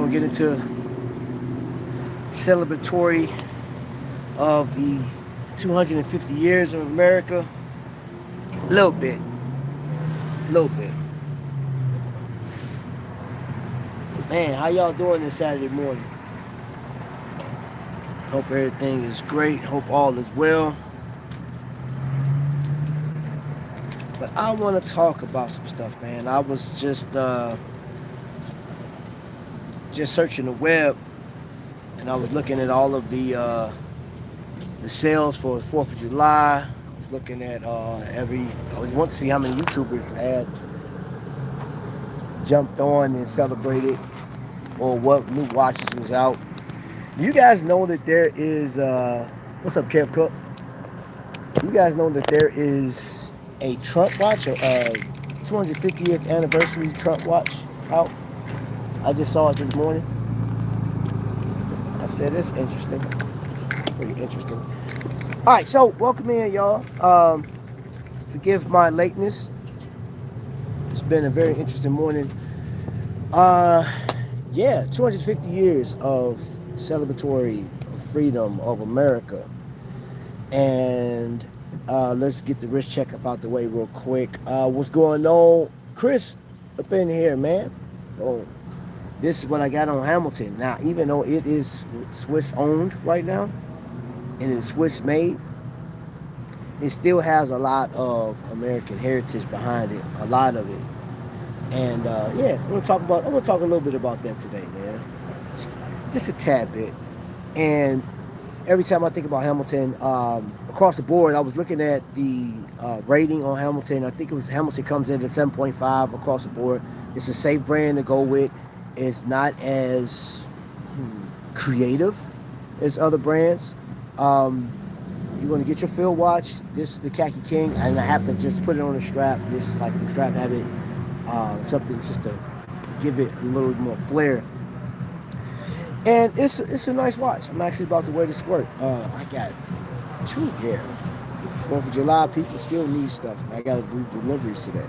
gonna get into celebratory of the 250 years of America. A little bit. Man, how y'all doing this Saturday morning? Hope everything is great. Hope all is well. But I want to talk about some stuff, man. I was just searching the web, and I was looking at all of the sales for the 4th of July. I was looking at I was wanting to see how many YouTubers had jumped on and celebrated, or what new watches was out. Do you guys know that there is what's up, Kev Cook? You guys know that there is a Trump watch, a 250th anniversary Trump watch out? I just saw it this morning. I said it's interesting, pretty interesting. All right, so welcome in, y'all. Forgive my lateness. It's been a very interesting morning. Yeah, 250 years of celebratory freedom of America. And let's get the wrist check up out the way real quick. What's going on? Chris, up in here, man. Oh, this is what I got on Hamilton. Now, even though it is Swiss owned right now, and it's Swiss made, it still has a lot of American heritage behind it, a lot of it. And yeah, I'm gonna talk a little bit about that today, man. Just a tad bit. And every time I think about Hamilton, across the board, I was looking at the rating on Hamilton. I think it was Hamilton comes in at 7.5 across the board. It's a safe brand to go with. It's not as creative as other brands. You want to get your field watch. This is the Khaki King, and I happen to just put it on a strap, just like from Strap Habit. Something just to give it a little more flair. And it's a nice watch. I'm actually about to wear this to work. I got two here. 4th of July, people still need stuff. I got to do deliveries today.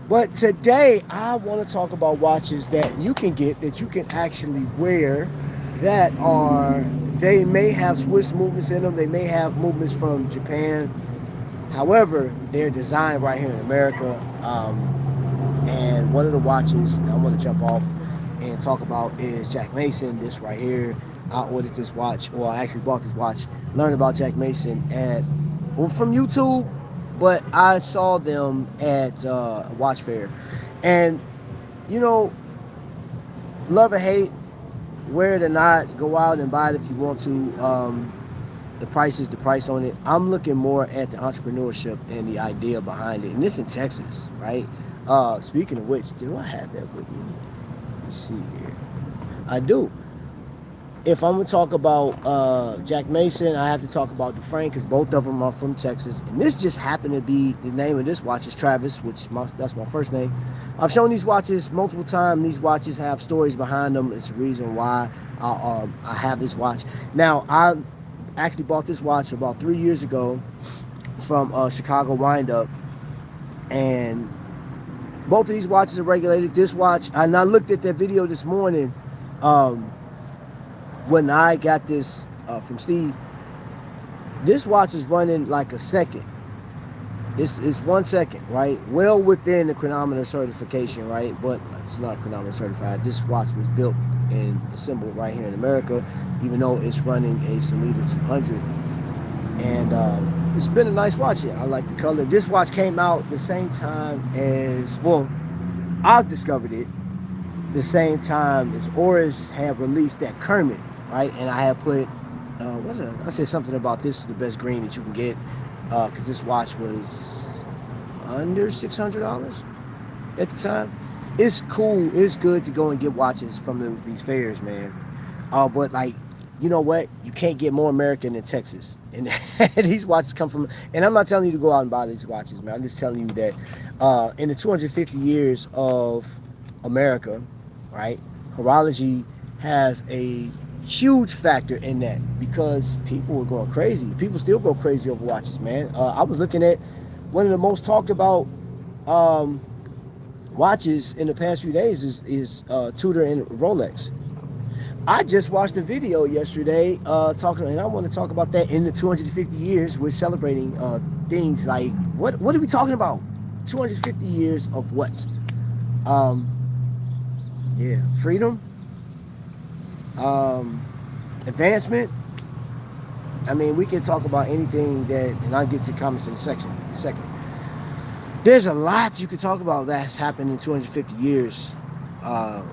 But today, I want to talk about watches that you can get, that you can actually wear, they may have Swiss movements in them. They may have movements from Japan. However, they're designed right here in America. And one of the watches that I want to jump off and talk about is Jack Mason. This right here, I ordered this watch, or I actually bought this watch, learned about Jack Mason from YouTube, but I saw them at a watch fair. And, you know, love or hate, wear it or not, go out and buy it if you want to. The price is the price on it. I'm looking more at the entrepreneurship and the idea behind it. And this in Texas, right? Speaking of which, do I have that with me? Let me see here. I do. If I'm going to talk about Jack Mason, I have to talk about Dufresne, because both of them are from Texas. And this just happened to be, the name of this watch is Travis, that's my first name. I've shown these watches multiple times. These watches have stories behind them. It's the reason why I have this watch. Now, I actually bought this watch about 3 years ago from Chicago Windup. And both of these watches are regulated. This watch, and I looked at that video this morning when I got this from Steve. This watch is running like a second. It's 1 second, right? Well within the chronometer certification, right? But it's not chronometer certified. This watch was built and assembled right here in America, even though it's running a Salida 200. And it's been a nice watch here. I like the color. This watch came out the same time as, well, I discovered it the same time as Oris had released that Kermit, right? And I had put, I said something about this is the best green that you can get, because this watch was under $600 at the time. It's cool. It's good to go and get watches from these fairs, man. But like, you know what? You can't get more American than Texas. And these watches come from, and I'm not telling you to go out and buy these watches, man. I'm just telling you that in the 250 years of America, right, Horology has a huge factor in that, because people were going crazy. People still go crazy over watches, man. I was looking at one of the most talked about watches in the past few days is Tudor and Rolex. I just watched a video yesterday talking, and I want to talk about that. In the 250 years, we're celebrating things like what are we talking about? 250 years of what? Um, yeah, freedom, um, advancement. I mean, we can talk about anything that, and I'll get to comments in a second. There's a lot you could talk about that's happened in 250 years. Uh,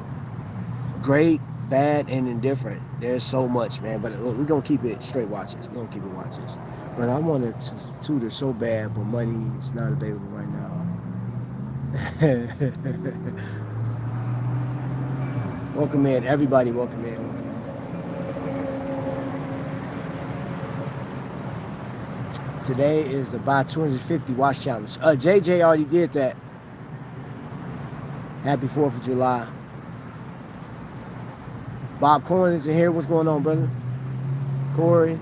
Great, bad, and indifferent. There's so much, man. But look, we're gonna keep it straight watches. We're gonna keep it watches. But I wanted to tutor so bad, but money is not available right now. Welcome in, everybody. Welcome in. Welcome in. Today is the buy 250 watch challenge. JJ already did that. Happy 4th of July. Bob Corn is in here. What's going on, brother? Corey.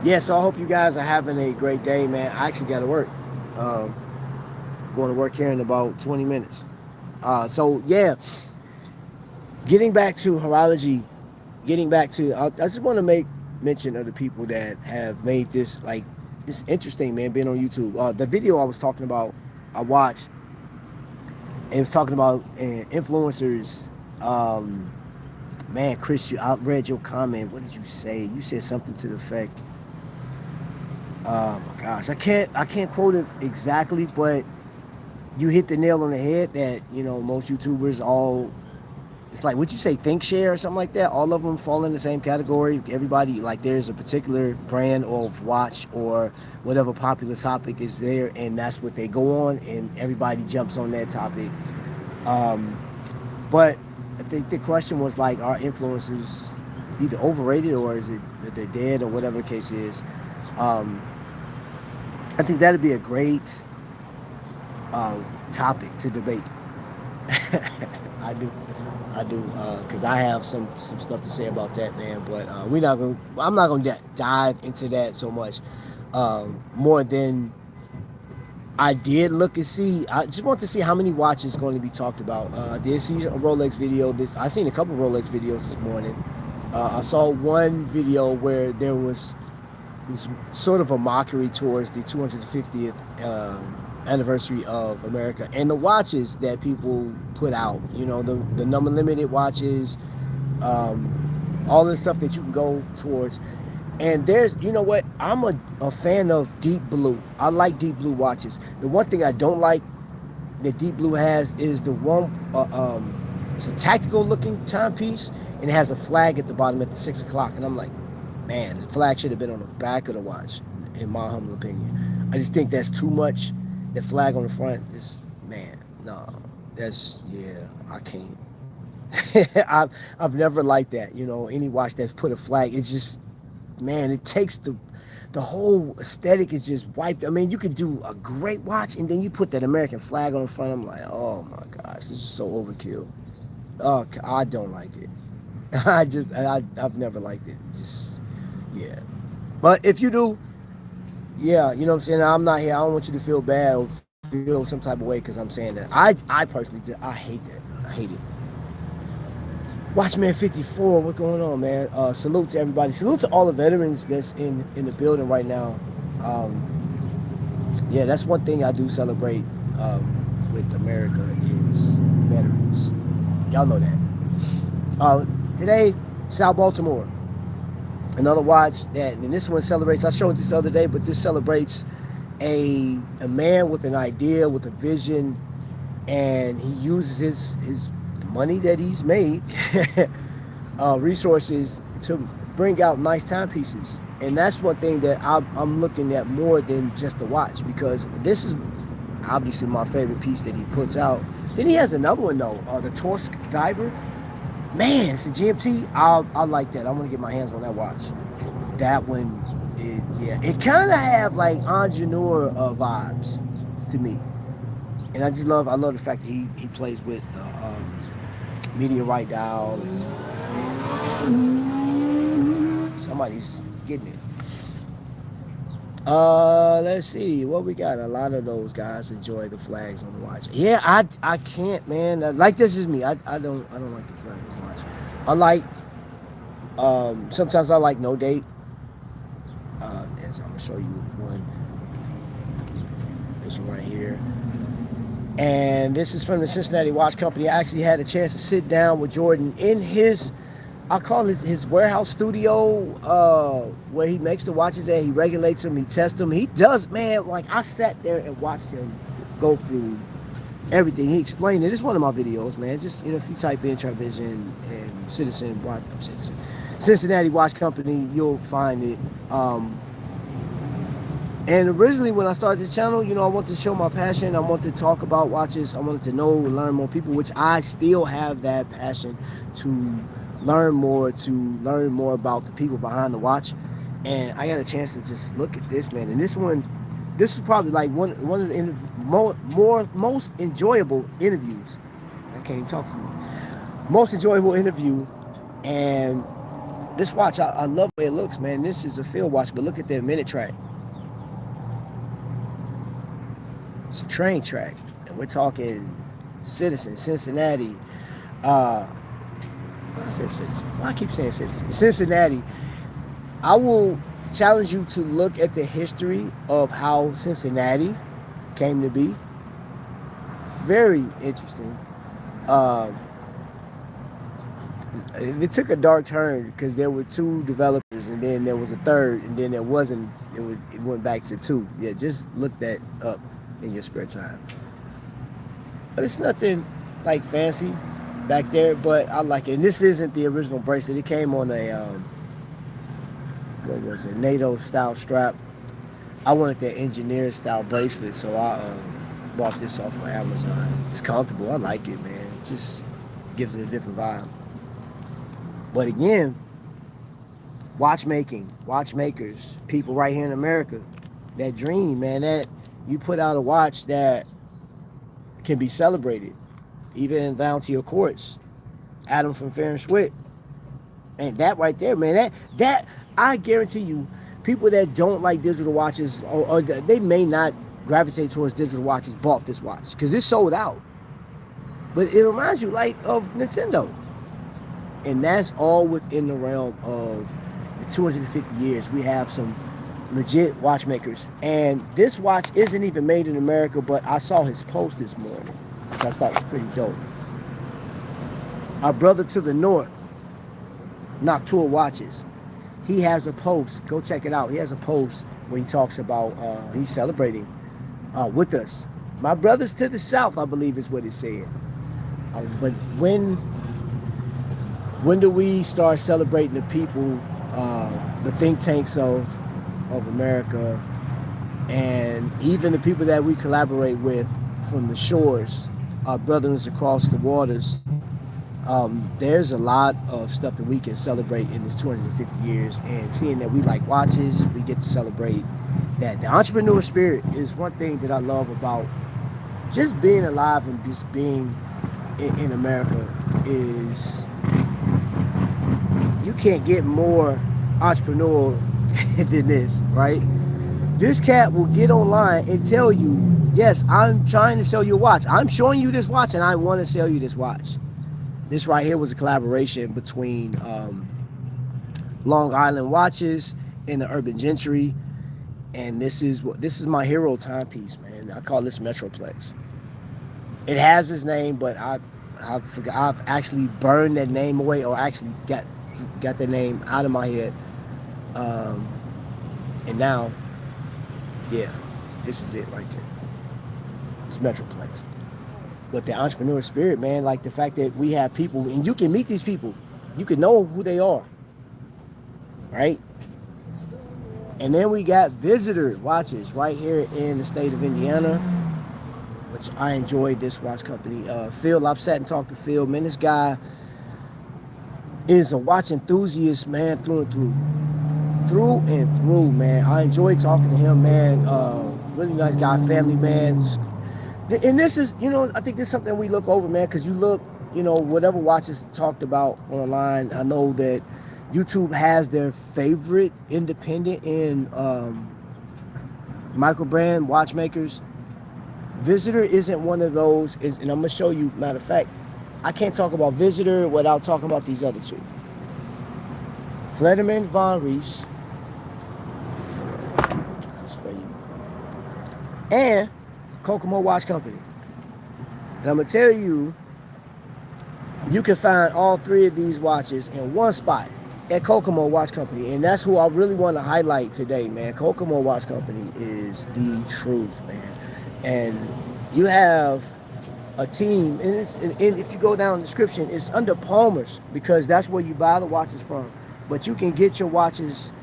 Yeah, so I hope you guys are having a great day, man. I actually got to work. Going to work here in about 20 minutes. So, yeah, getting back to horology, I just want to make mention of the people that have made this, like, it's interesting, man, being on YouTube. The video I was talking about, I watched, and it was talking about influencers. Man, Chris, I read your comment. What did you say? You said something to the effect, oh my gosh, I can't quote it exactly, but you hit the nail on the head that, most YouTubers all, it's like, what you say, think share or something like that. All of them fall in the same category. Everybody, like, there's a particular brand or watch or whatever popular topic is there, and that's what they go on, and everybody jumps on that topic. But I think the question was, like, are influencers either overrated, or is it that they're dead, or whatever the case is? I think that'd be a great topic to debate. I do, because I have some stuff to say about that, man. But I'm not gonna dive into that so much, more than I did look and see. I just want to see how many watches going to be talked about. I did see a Rolex video. I seen a couple Rolex videos this morning. I saw one video where it was sort of a mockery towards the 250th anniversary of America and the watches that people put out. The number limited watches, all the stuff that you can go towards. And there's, what? I'm a fan of deep blue. I like deep blue watches. The one thing I don't like that deep blue has is the one, it's a tactical looking timepiece, and it has a flag at the bottom at the 6 o'clock. And I'm like, man, the flag should have been on the back of the watch, in my humble opinion. I just think that's too much. The flag on the front is, man, no, I can't. I've never liked that, any watch that's put a flag. It's just, man, it takes the whole aesthetic is just wiped. I mean, you could do a great watch, and then you put that American flag on the front. I'm like, oh my gosh, this is so overkill. Oh, I don't like it. I've never liked it. Just, yeah. But if you do, yeah, you know what I'm saying? I'm not here. I don't want you to feel bad or feel some type of way because I'm saying that. I personally did. I hate that. I hate it. Watchman 54, what's going on, man? Salute to everybody. Salute to all the veterans that's in the building right now. Yeah, that's one thing I do celebrate with America is veterans. Y'all know that. Today, South Baltimore. Another watch that, and this one celebrates, I showed this the other day, but this celebrates a man with an idea, with a vision, and he uses his money that he's made, resources to bring out nice timepieces. And that's one thing that I'm looking at more than just the watch, because this is obviously my favorite piece that he puts out. Then he has another one though, the Torsk Diver. Man, it's a GMT. I like that. I want to get my hands on that watch. That one, it kind of have like Ingenieur vibes to me. And I love the fact that he plays with the meteorite dial. And somebody's getting it. Let's see what we got. A lot of those guys enjoy the flags on the watch. Yeah, I can't, man. Like, this is me. I don't like the flag on the watch. I like sometimes I like no date. As I'm gonna show you one. This one right here. And this is from the Cincinnati Watch Company. I actually had a chance to sit down with Jordan in his, I call it his warehouse studio, where he makes the watches at. He regulates them, he tests them. He does, man, like, I sat there and watched him go through everything. He explained it. It's one of my videos, man. Just, if you type in Trapvision and Cincinnati Watch Company, you'll find it. And originally, when I started this channel, I wanted to show my passion. I wanted to talk about watches. I wanted to know and learn more people, which I still have that passion to learn more about the people behind the watch. And I got a chance to just look at this, man. And this is probably like one of the most enjoyable interviews. I can't even talk to you. Most enjoyable interview. And this watch, I love the way it looks, man. This is a field watch, but look at that minute track. It's a train track, and we're talking Citizen, Cincinnati. I said Citizen. Why I keep saying Citizen? Cincinnati. I will challenge you to look at the history of how Cincinnati came to be. Very interesting. It took a dark turn because there were two developers, and then there was a third, and then there wasn't. It went back to two. Yeah, just look that up in your spare time. But it's nothing like fancy back there, but I like it. And this isn't the original bracelet. It came on a NATO style strap. I wanted that engineer style bracelet, so I bought this off of Amazon. It's comfortable. I like it, man. It just gives it a different vibe. But again, watchmakers, people right here in America, that dream, man, that you put out a watch that can be celebrated, even down to your courts. Adam from Fair and Swift. And that right there, man, that I guarantee you, people that don't like digital watches, or they may not gravitate towards digital watches, bought this watch because it's sold out. But it reminds you like of Nintendo. And that's all within the realm of the 250 years. We have some legit watchmakers. And this watch isn't even made in America, but I saw his post this morning, which I thought was pretty dope. Our brother to the north, Noctua Watches, he has a post. Go check it out. He has a post where he talks about he's celebrating with us. My brothers to the south, I believe is what it said. But when do we start celebrating the people, the think tanks of America, and even the people that we collaborate with from the shores, our brothers across the waters? There's a lot of stuff that we can celebrate in this 250 years, and seeing that we like watches, we get to celebrate that. The entrepreneur spirit is one thing that I love about just being alive and just being in America. Is you can't get more entrepreneurial than this, right? This cat will get online and tell you, yes, I'm trying to sell you a watch. I'm showing you this watch and I want to sell you this watch. This right here was a collaboration between Long Island Watches and the Urban Gentry. And this is my hero timepiece, man. I call this Metroplex. It has his name, but I've actually burned that name away, or actually got that name out of my head. And now, yeah, this is it right there. It's Metroplex. But the entrepreneur spirit, man, like the fact that we have people, and you can meet these people, you can know who they are, right? And then we got Visitor Watches right here in the state of Indiana, which I enjoyed this watch company. Phil, I've sat and talked to Phil, man. This guy is a watch enthusiast, man, through and through. Through and through, man. I enjoyed talking to him, man. Really nice guy, family man. And this is, I think this is something we look over, man, because you look, whatever watches talked about online, I know that, YouTube has their favorite independent and microbrand watchmakers. Visitor isn't one of those, and I'm gonna show you. Matter of fact, I can't talk about Visitor without talking about these other two. Flederman Von Rees, get this for you, and Kokomo Watch Company. And I'm gonna tell you, you can find all three of these watches in one spot at Kokomo Watch Company, and that's who I really want to highlight today, man. Kokomo Watch Company is the truth, man. And you have a team, and if you go down the description, it's under Palmer's because that's where you buy the watches from. But you can get your watches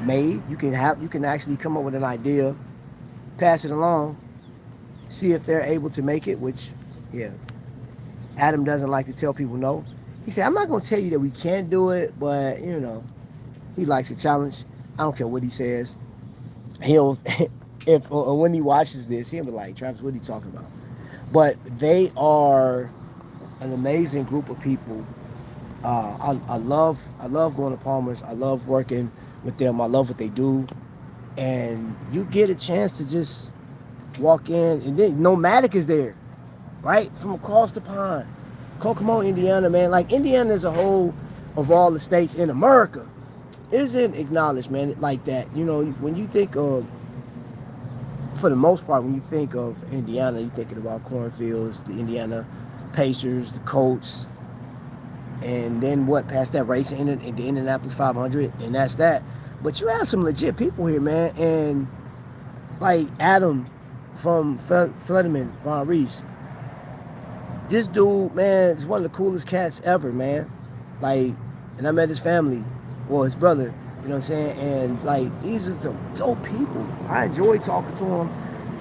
made. You can actually come up with an idea, pass it along, see if they're able to make it. Which, yeah, Adam doesn't like to tell people no. He said, "I'm not gonna tell you that we can't do it, but you know, he likes a challenge. I don't care what he says. He'll." If or when he watches this, he'll be like, "Travis, what are you talking about?" But they are an amazing group of people. I love going to Palmer's. I love working with them. I love what they do, and you get a chance to just walk in, and then Nomadic is there, right from across the pond, Kokomo, Indiana, man. Like Indiana as a whole, of all the states in America, isn't acknowledged, man, like that. You know, when you think of, for the most part, when you think of Indiana, you're thinking about cornfields, the Indiana Pacers, the Colts, and then what, past that, racing in the Indianapolis 500, and that's that. But you have some legit people here, man, and like Adam from Flederman Von Rees. This dude, man, is one of the coolest cats ever, man. Like, and I met his family, well, his brother, you know what I'm saying? And like, these are some dope people. I enjoy talking to him,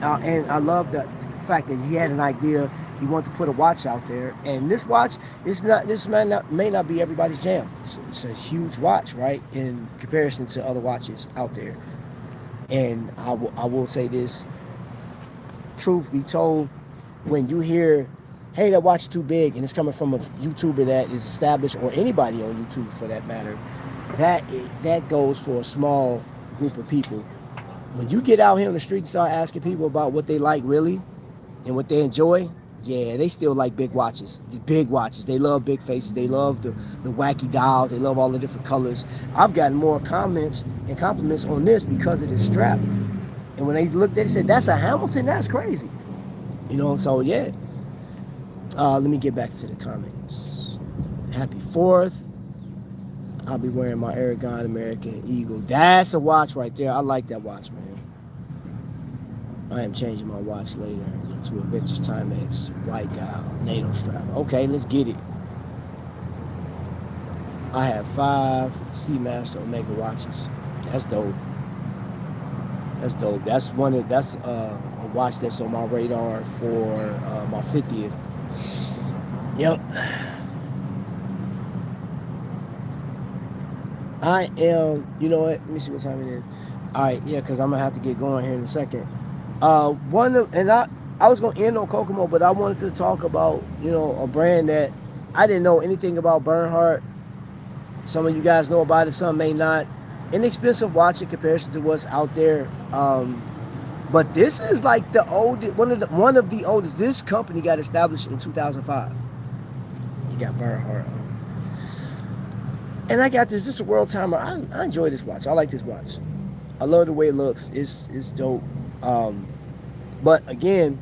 and I love the fact that he had an idea. He wanted to put a watch out there, and this watch is not. This may not be everybody's jam. It's a huge watch, right, in comparison to other watches out there. And I will say this. Truth be told, when you hear, "Hey, that watch is too big," and it's coming from a YouTuber that is established, or anybody on YouTube for that matter, that goes for a small group of people. When you get out here on the street and start asking people about what they like really and what they enjoy, yeah, they still like big watches. The big watches. They love big faces. They love the wacky dials. They love all the different colors. I've gotten more comments and compliments on this because of this strap. And when they looked at it, said, "That's a Hamilton? That's crazy." You know, so yeah. Let me get back to the comments. Happy 4th. I'll be wearing my Aragon American Eagle. That's a watch right there. I like that watch, man. I am changing my watch later into a vintage Timex white dial NATO strap. Okay, let's get it. I have 5 Seamaster Omega watches. That's dope. That's dope. That's a watch that's on my radar for my 50th. Yep. I am, you know what? Let me see what time it is. All right, yeah, because I'm gonna have to get going here in a second. I was gonna end on Kokomo, but I wanted to talk about, you know, a brand that I didn't know anything about. Bernhardt. Some of you guys know about it, some may not. Inexpensive watch in comparison to what's out there. But this is like the oldest, one of the oldest. This company got established in 2005. You got Bernhardt. And I got this. This is a world timer. I enjoy this watch. I like this watch. I love the way it looks. It's dope. But again,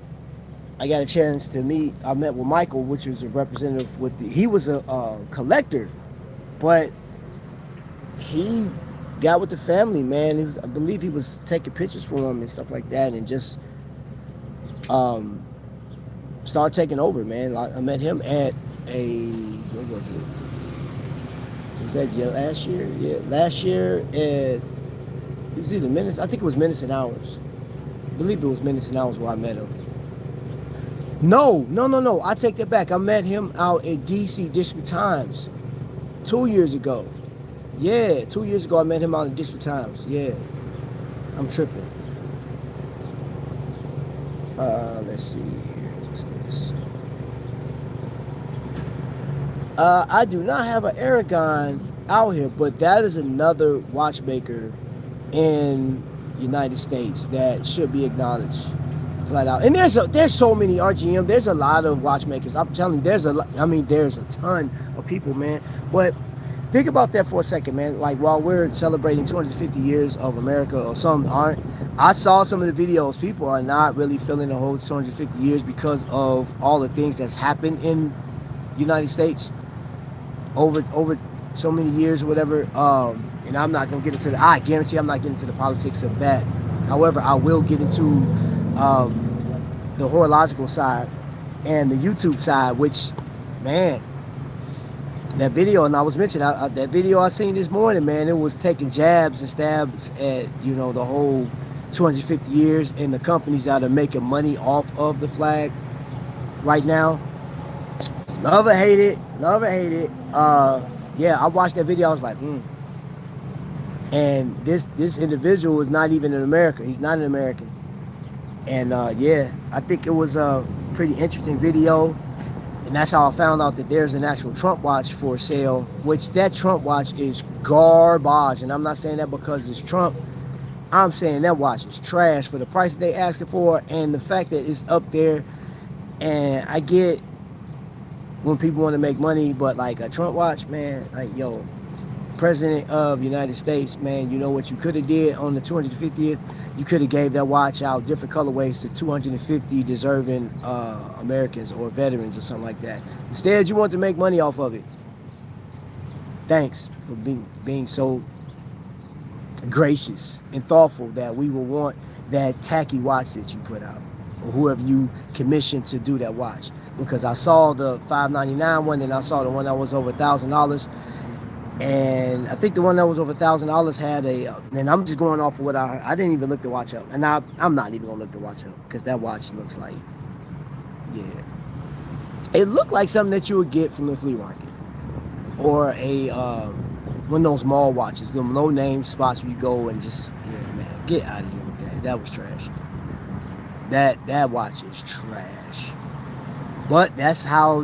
I got a chance to meet. I met with Michael, which was a representative with he was a collector, but he got with the family, man. I believe he was taking pictures for him and stuff like that, and just started taking over, man. I met him at what was it? Was that last year? Yeah, last year it was either minutes. I think it was minutes and hours. I believe it was minutes and hours where I met him. No. I take that back. I met him out at DC District Times 2 years ago. Yeah, 2 years ago I met him out in District Times. Yeah, I'm tripping. Let's see here. What's this? I do not have an Aragon out here, but that is another watchmaker in United States that should be acknowledged flat out. And there's so many RGM. There's a lot of watchmakers. I'm telling you, there's a ton of people, man. But think about that for a second, man. Like while we're celebrating 250 years of America, or some aren't. I saw some of the videos. People are not really feeling the whole 250 years because of all the things that's happened in United States over so many years or whatever. And I'm not gonna get into I guarantee I'm not getting into the politics of that. However, I will get into the horological side and the YouTube side, which, man, that video, and I was mentioning that video I seen this morning, man, it was taking jabs and stabs at, the whole 250 years and the companies that are making money off of the flag right now. Love or hate it, love or hate it. Yeah, I watched that video. I was like, And this individual is not even in America. He's not an American. And yeah, I think it was a pretty interesting video. And that's how I found out that there's an actual Trump watch for sale, which that Trump watch is garbage. And I'm not saying that because it's Trump. I'm saying that watch is trash for the price that they asking for and the fact that it's up there. And I get when people want to make money, but like a Trump watch, man, like, yo, President of the United States, man, you know what you could have did on the 250th? You could have gave that watch out different colorways to 250 deserving Americans or veterans or something like that. Instead, you want to make money off of it. Thanks for being so gracious and thoughtful that we will want that tacky watch that you put out, or whoever you commissioned to do that watch. Because I saw the $599 one, and I saw the one that was over $1,000. And I think the one that was over $1,000 had and I'm just going off of what I didn't even look the watch up. And I'm not even going to look the watch up because that watch looks like, yeah. It looked like something that you would get from the flea market. Or one of those mall watches, them no-name spots where you go and just, yeah, man, get out of here with that. That was trash. That watch is trash. But that's how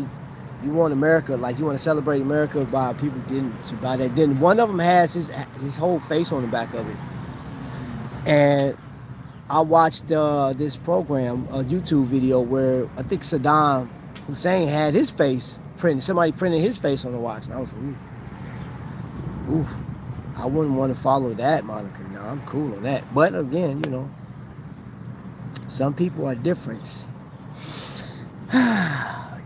you want America, like you want to celebrate America by people getting to buy that. Then one of them has his whole face on the back of it. And I watched this program, a YouTube video where I think Saddam Hussein had his face printed. Somebody printed his face on the watch. And I was like, ooh, I wouldn't want to follow that moniker. No, I'm cool on that. But again, some people are different.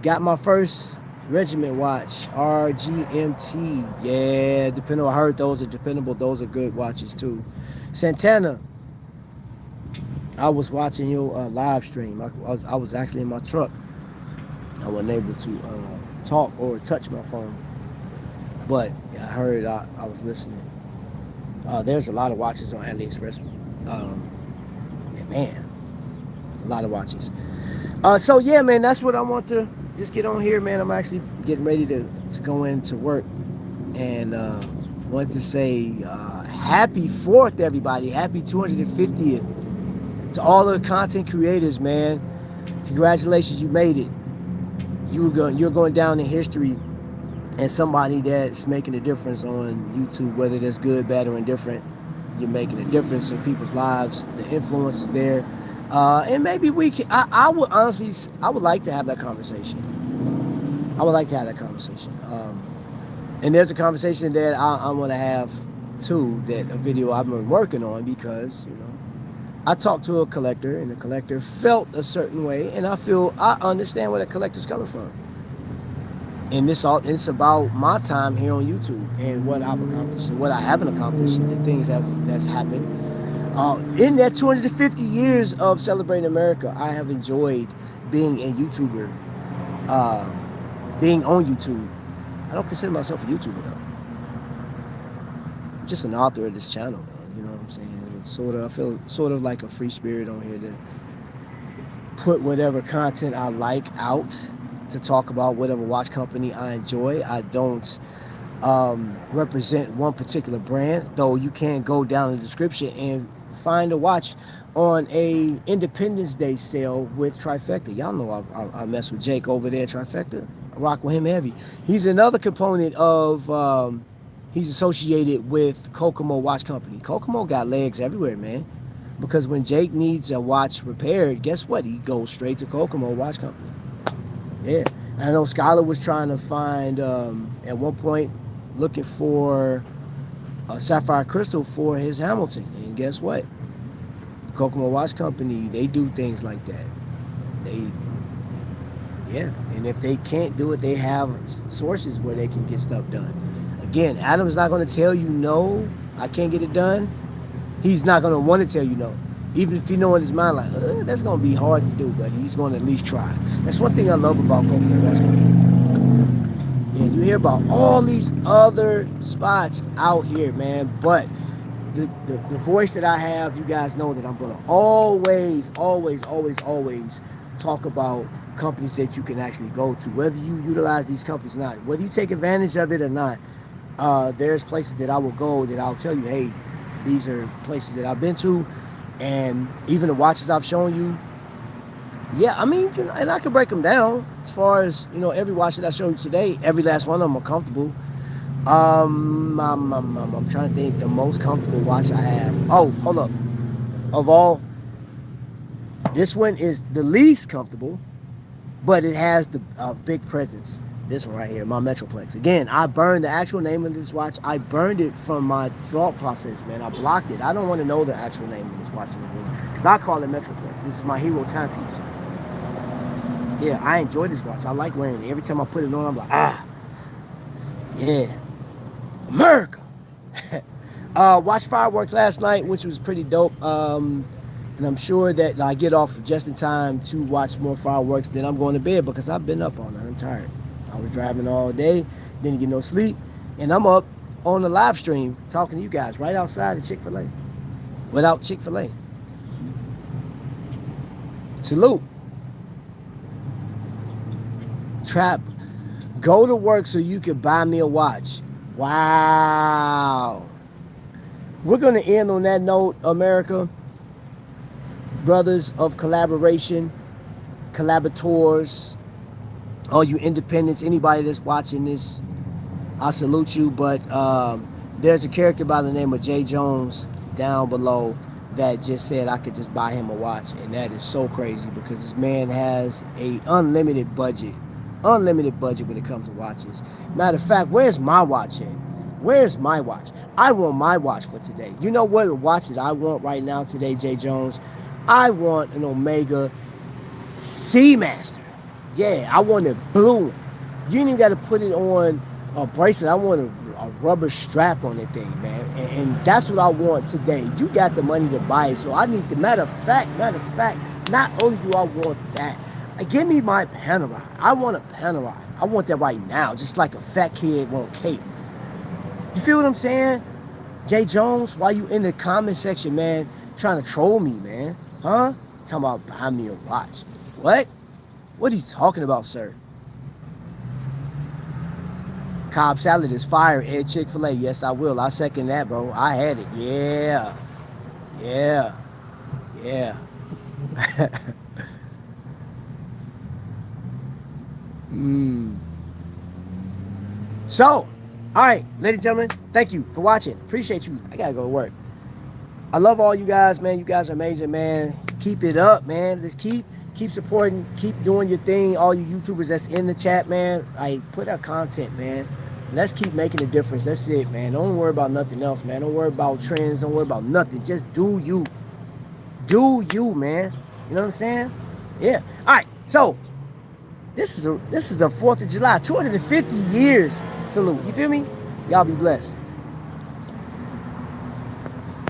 Got my first regiment watch, RGMT. Yeah, dependable. I heard those are dependable. Those are good watches too. Santana. I was watching your live stream. I was actually in my truck. I wasn't able to talk or touch my phone. But yeah, I heard I was listening. There's a lot of watches on AliExpress. And man, a lot of watches. So yeah, man, that's what I want to just get on here, man. I'm actually getting ready to go into work, and wanted to say happy 4th, everybody. Happy 250th to all the content creators, man. Congratulations, you made it. You're going down in history as somebody that's making a difference on YouTube, whether that's good, bad, or indifferent. You're making a difference in people's lives. The influence is there. And maybe we can, I would honestly, I would like to have that conversation. I would like to have that conversation. And there's a conversation that I want to have too, that a video I've been working on, because, I talked to a collector, and the collector felt a certain way, and I understand where the collector's coming from. And it's about my time here on YouTube and what I've accomplished and what I haven't accomplished and the things that's happened. In that 250 years of celebrating America, I have enjoyed being a YouTuber, being on YouTube. I don't consider myself a YouTuber though. I'm just an author of this channel, man. You know what I'm saying? I feel sort of like a free spirit on here to put whatever content I like out, to talk about whatever watch company I enjoy. I don't represent one particular brand, though you can go down in the description and find a watch on a Independence Day sale with Trifecta. Y'all know I mess with Jake over there at Trifecta. I rock with him heavy. He's another component of. He's associated with Kokomo Watch Company. Kokomo got legs everywhere, man. Because when Jake needs a watch repaired, guess what? He goes straight to Kokomo Watch Company. Yeah. I know Skylar was trying to find, at one point, looking for a sapphire crystal for his Hamilton. And guess what? Kokomo Watch Company, they do things like that. They, yeah. And if they can't do it, they have sources where they can get stuff done. Again, Adam's not going to tell you no, I can't get it done. He's not going to want to tell you no. Even if you know in his mind, like, that's going to be hard to do, but he's going to at least try. That's one thing I love about Kokomo Watch Company. Yeah, you hear about all these other spots out here, man, but the voice that I have, you guys know that I'm going to always talk about companies that you can actually go to, whether you utilize these companies or not, whether you take advantage of it or not. There's places that I will go that I'll tell you, hey, these are places that I've been to, and even the watches I've shown you, yeah, I mean, and I can break them down as far as, every watch that I showed you today, every last one of them are comfortable. I'm trying to think the most comfortable watch I have. Oh, hold up. Of all, this one is the least comfortable, but it has the big presence. This one right here, my Metroplex. Again, I burned the actual name of this watch. I burned it from my thought process, man. I blocked it. I don't want to know the actual name of this watch anymore, because I call it Metroplex. This is my hero timepiece. Yeah, I enjoy this watch. I like wearing it. Every time I put it on, I'm like, yeah, America. Watched fireworks last night, which was pretty dope. And I'm sure that I get off just in time to watch more fireworks. Then I'm going to bed because I've been up all night. I'm tired. I was driving all day, didn't get no sleep, and I'm up on the live stream talking to you guys right outside of Chick-fil-A without Chick-fil-A. Salute. Trap. Go to work so you can buy me a watch. Wow. We're going to end on that note, America. Brothers of collaboration, collaborators, all you independents, anybody that's watching this, I salute you. But there's a character by the name of Jay Jones down below that just said I could just buy him a watch, and that is so crazy because this man has a unlimited budget when it comes to watches. Matter of fact, where's my watch at? Where's my watch? I want my watch for today. You know what watch that I want right now today, Jay Jones? I want an Omega Seamaster. Yeah, I want it blue. You ain't even got to put it on a bracelet. I want a rubber strap on that thing, man. And that's what I want today. You got the money to buy it. So I need the matter of fact, not only do I want that, give me my Panerai. I want a Panerai. I want that right now, just like a fat kid want cake. You feel what I'm saying? Jay Jones, why you in the comment section, man, trying to troll me, man? Huh? Talking about buy me a watch. What? What are you talking about, sir? Cobb salad is fire at Chick-fil-A. Yes, I will. I second that, bro. I had it. Yeah. So, all right, ladies and gentlemen, thank you for watching. Appreciate you. I gotta go to work. I love all you guys, man. You guys are amazing, man. Keep it up, man. Just keep supporting, keep doing your thing. All you YouTubers that's in the chat, man. Put out content, man. Let's keep making a difference. That's it, man. Don't worry about nothing else, man. Don't worry about trends. Don't worry about nothing. Just do you. Do you, man. You know what I'm saying? Yeah. All right. So this is a 4th of July, 250 years salute. You feel me? Y'all be blessed.